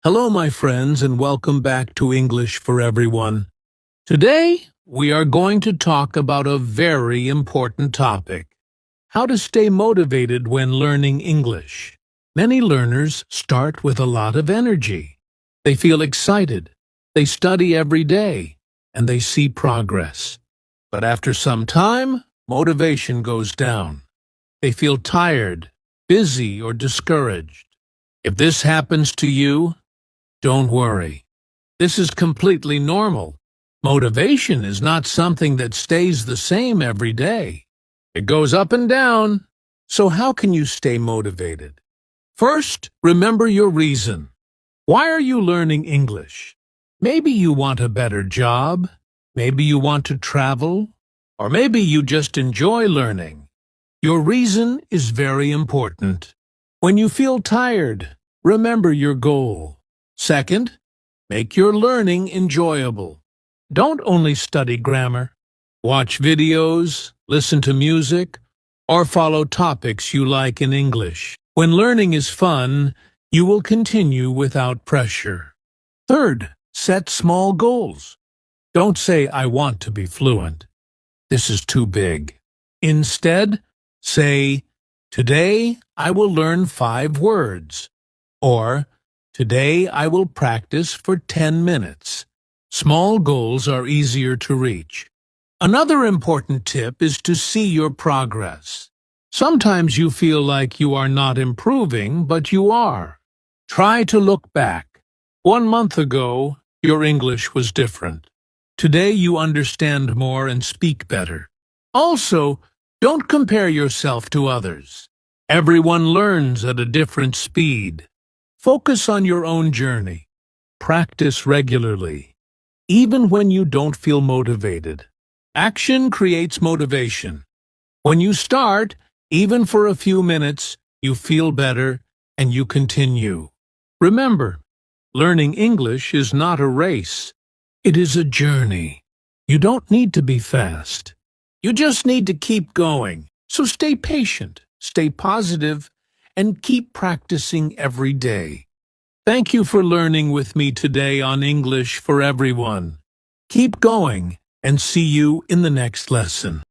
Hello, my friends, and welcome back to English for Everyone. Today, we are going to talk about a very important topic: how to stay motivated when learning English. Many learners start with a lot of energy. They feel excited, they study every day, and they see progress. But after some time, motivation goes down. They feel tired, busy, or discouraged. If this happens to you, don't worry. This is completely normal. Motivation is not something that stays the same every day. It goes up and down. So how can you stay motivated? First, remember your reason. Why are you learning English? Maybe you want a better job. Maybe you want to travel. Or maybe you just enjoy learning. Your reason is very important. When you feel tired, remember your goal. Second, make your learning enjoyable. Don't only study grammar. Watch videos, listen to music, or follow topics you like in English. When learning is fun, you will continue without pressure. Third, set small goals. Don't say, "I want to be fluent." This is too big. Instead, say, "Today I will learn 5 words," or "Today I will practice for 10 minutes. Small goals are easier to reach. Another important tip is to see your progress. Sometimes you feel like you are not improving, but you are. Try to look back. 1 month ago, your English was different. Today you understand more and speak better. Also, don't compare yourself to others. Everyone learns at a different speed. Focus on your own journey. Practice regularly, even when you don't feel motivated. Action creates motivation. When you start, even for a few minutes, you feel better and you continue. Remember, learning English is not a race. It is a journey. You don't need to be fast. You just need to keep going. So stay patient, stay positive, and keep practicing every day. Thank you for learning with me today on English for Everyone. Keep going and see you in the next lesson.